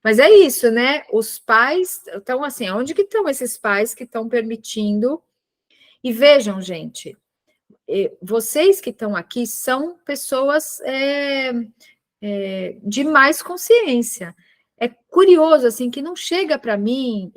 S1: mas é isso, né? Os pais, então, assim, onde que estão esses pais que estão permitindo? E vejam, gente, vocês que estão aqui são pessoas de mais consciência. É curioso, assim, que não chega para mim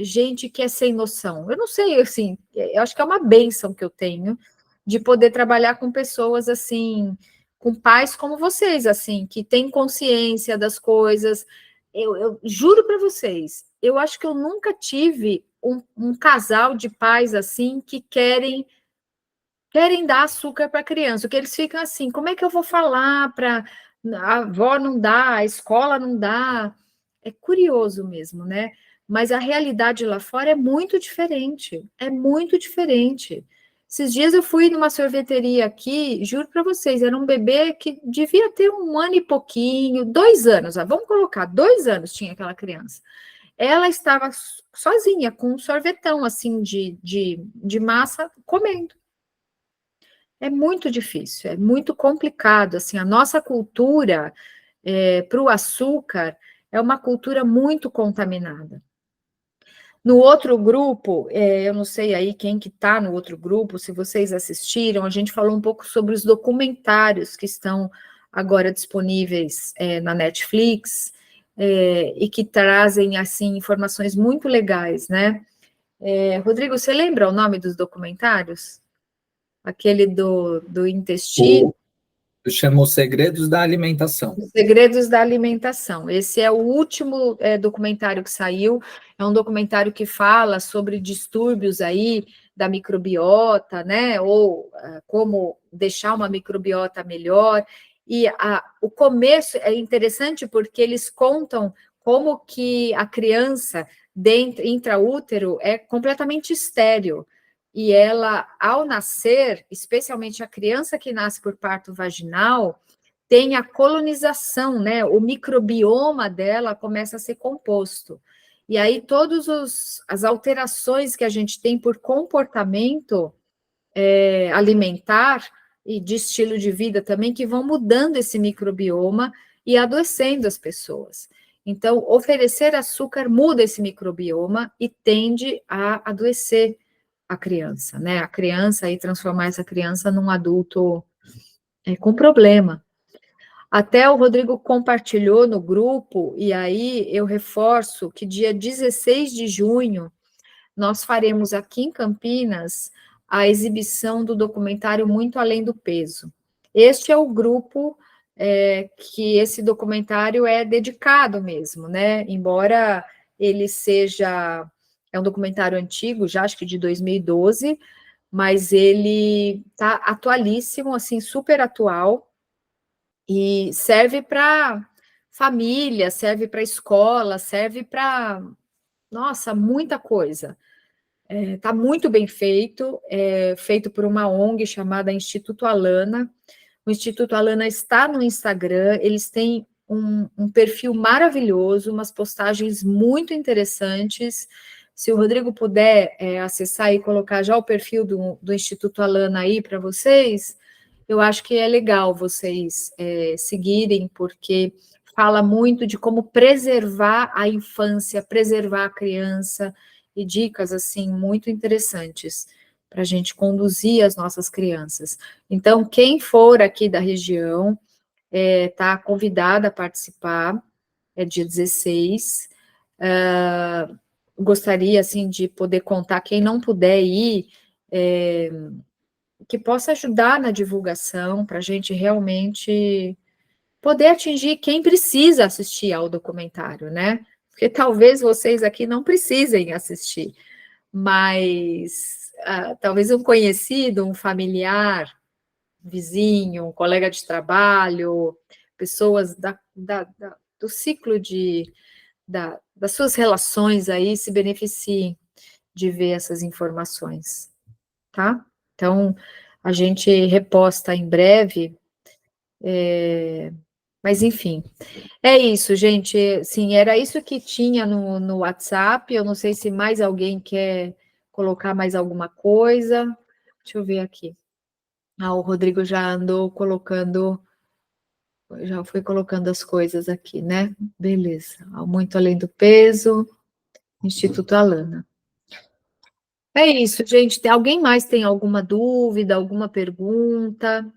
S1: gente que é sem noção. Eu não sei, assim, eu acho que é uma bênção que eu tenho de poder trabalhar com pessoas, assim, com pais como vocês, assim, que têm consciência das coisas. Eu juro para vocês, eu acho que eu nunca tive um casal de pais, assim, que querem dar açúcar para a criança, que eles ficam assim, como é que eu vou falar para a avó não dá, a escola não dá? É curioso mesmo, né? Mas a realidade lá fora é muito diferente, é muito diferente. Esses dias eu fui numa sorveteria aqui, juro para vocês, era um bebê que devia ter 1 ano e pouquinho, 2 anos, vamos colocar, 2 anos tinha aquela criança. Ela estava sozinha, com um sorvetão, assim, de massa, comendo. É muito difícil, é muito complicado, assim, a nossa cultura para o açúcar é uma cultura muito contaminada. No outro grupo, eu não sei aí quem que está no outro grupo, se vocês assistiram, a gente falou um pouco sobre os documentários que estão agora disponíveis na Netflix, e que trazem, assim, informações muito legais, né? Rodrigo, você lembra o nome dos documentários? Aquele do intestino.
S4: Chama Os Segredos da Alimentação.
S1: Os Segredos da Alimentação. Esse é o último documentário que saiu. É um documentário que fala sobre distúrbios aí da microbiota, né? Ou como deixar uma microbiota melhor. E o começo é interessante porque eles contam como que a criança intraútero é completamente estéril. E ela, ao nascer, especialmente a criança que nasce por parto vaginal, tem a colonização, né? O microbioma dela começa a ser composto. E aí, todas as alterações que a gente tem por comportamento alimentar e de estilo de vida também, que vão mudando esse microbioma e adoecendo as pessoas. Então, oferecer açúcar muda esse microbioma e tende a adoecer a criança, né? A criança e transformar essa criança num adulto com problema. Até o Rodrigo compartilhou no grupo, e aí eu reforço que dia 16 de junho nós faremos aqui em Campinas a exibição do documentário Muito Além do Peso. Este é o grupo que esse documentário é dedicado mesmo, né? Embora ele seja... É um documentário antigo, já acho que de 2012, mas ele está atualíssimo, assim, super atual, e serve para família, serve para escola, serve para, nossa, muita coisa. Está muito bem feito, feito por uma ONG chamada Instituto Alana. O Instituto Alana está no Instagram, eles têm um perfil maravilhoso, umas postagens muito interessantes. Se o Rodrigo puder acessar e colocar já o perfil do Instituto Alana aí para vocês, eu acho que é legal vocês seguirem, porque fala muito de como preservar a infância, preservar a criança, e dicas, assim, muito interessantes para a gente conduzir as nossas crianças. Então, quem for aqui da região, está convidada a participar, é dia 16. Gostaria, assim, de poder contar, quem não puder ir, que possa ajudar na divulgação, para a gente realmente poder atingir quem precisa assistir ao documentário, né? Porque talvez vocês aqui não precisem assistir, mas talvez um conhecido, um familiar, vizinho, um colega de trabalho, pessoas do ciclo das suas relações aí se beneficiem de ver essas informações, tá? Então, a gente reposta em breve, mas enfim, é isso, gente. Sim, era isso que tinha no WhatsApp. Eu não sei se mais alguém quer colocar mais alguma coisa. Deixa eu ver aqui. O Rodrigo já andou colocando, já foi colocando as coisas aqui, né? Beleza. Muito Além do Peso, Instituto Alana. É isso, gente. Alguém mais tem alguma dúvida, alguma pergunta?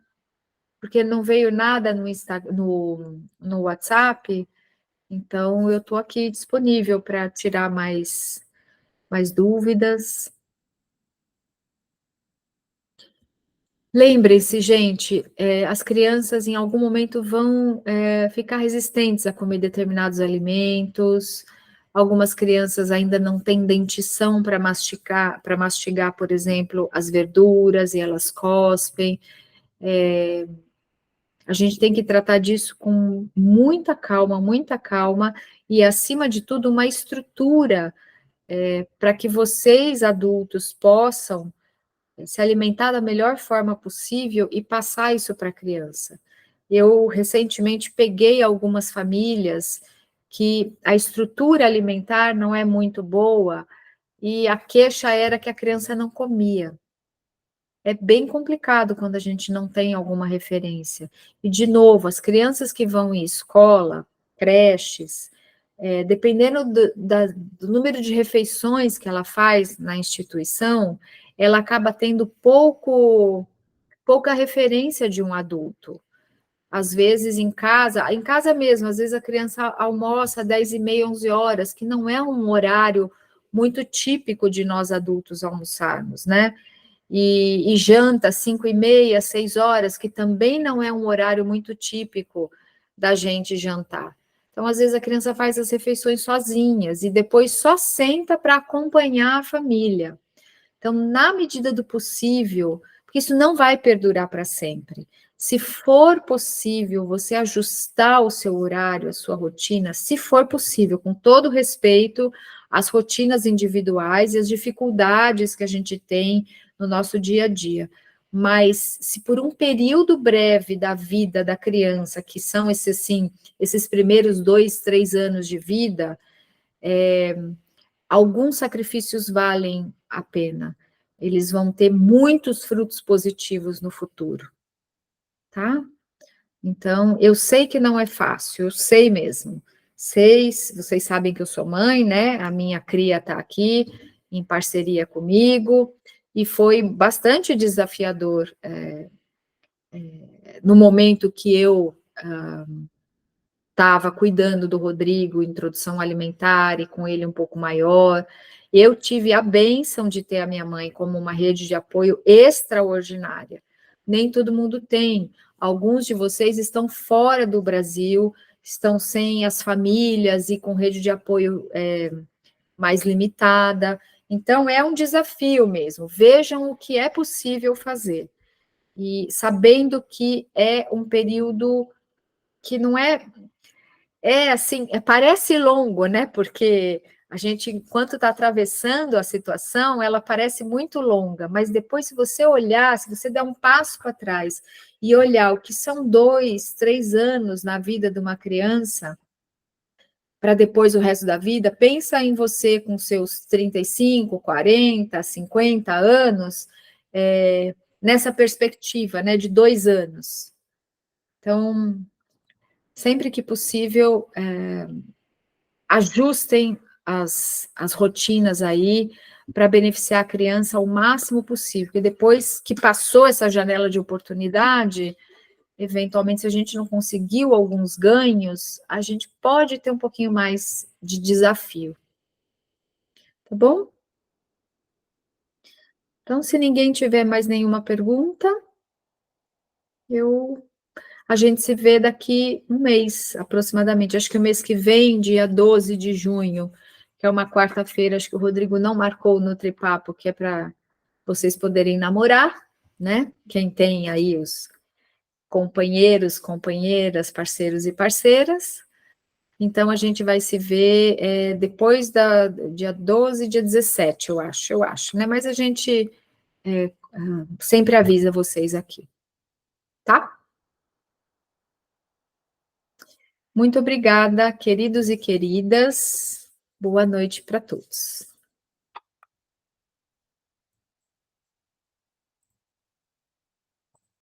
S1: Porque não veio nada no WhatsApp. Então, eu estou aqui disponível para tirar mais dúvidas. Lembre-se, gente, as crianças em algum momento vão ficar resistentes a comer determinados alimentos. Algumas crianças ainda não têm dentição para mastigar, por exemplo, as verduras, e elas cospem. A gente tem que tratar disso com muita calma, e, acima de tudo, uma estrutura para que vocês, adultos, possam se alimentar da melhor forma possível e passar isso para a criança. Eu, recentemente, peguei algumas famílias que a estrutura alimentar não é muito boa, e a queixa era que a criança não comia. É bem complicado quando a gente não tem alguma referência. E, de novo, as crianças que vão em escola, creches, dependendo do número de refeições que ela faz na instituição, ela acaba tendo pouca referência de um adulto. Às vezes, em casa mesmo, às vezes a criança almoça 10h30, 11h, que não é um horário muito típico de nós adultos almoçarmos, né? E janta 5h30, 6h, que também não é um horário muito típico da gente jantar. Então, às vezes, a criança faz as refeições sozinhas e depois só senta para acompanhar a família. Então, na medida do possível, porque isso não vai perdurar para sempre. Se for possível você ajustar o seu horário, a sua rotina, se for possível, com todo respeito às rotinas individuais e às dificuldades que a gente tem no nosso dia a dia. Mas se por um período breve da vida da criança, que são esses primeiros 2, 3 anos de vida, alguns sacrifícios valem a pena. Eles vão ter muitos frutos positivos no futuro, tá? Então, eu sei que não é fácil, eu sei mesmo. Vocês sabem que eu sou mãe, né? A minha cria está aqui, em parceria comigo, e foi bastante desafiador no momento que eu estava cuidando do Rodrigo, introdução alimentar, e com ele um pouco maior. Eu tive a bênção de ter a minha mãe como uma rede de apoio extraordinária. Nem todo mundo tem. Alguns de vocês estão fora do Brasil, estão sem as famílias e com rede de apoio mais limitada. Então, é um desafio mesmo. Vejam o que é possível fazer. E sabendo que é um período que não é assim, parece longo, né? Porque a gente, enquanto está atravessando a situação, ela parece muito longa, mas depois, se você olhar, se você der um passo para trás e olhar o que são 2, 3 anos na vida de uma criança, para depois o resto da vida, pensa em você com seus 35, 40, 50 anos, nessa perspectiva, né, de 2 anos. Então, sempre que possível, ajustem as rotinas aí para beneficiar a criança ao máximo possível, porque depois que passou essa janela de oportunidade, eventualmente, se a gente não conseguiu alguns ganhos, a gente pode ter um pouquinho mais de desafio. Tá bom? Então, se ninguém tiver mais nenhuma pergunta, a gente se vê daqui um mês, aproximadamente. Acho que o mês que vem, dia 12 de junho, que é uma quarta-feira, acho que o Rodrigo não marcou o Nutripapo, que é para vocês poderem namorar, né? Quem tem aí os companheiros, companheiras, parceiros e parceiras. Então, a gente vai se ver depois dia 12, dia 17, eu acho, né? Mas a gente sempre avisa vocês aqui, tá? Muito obrigada, queridos e queridas. Boa noite para todos.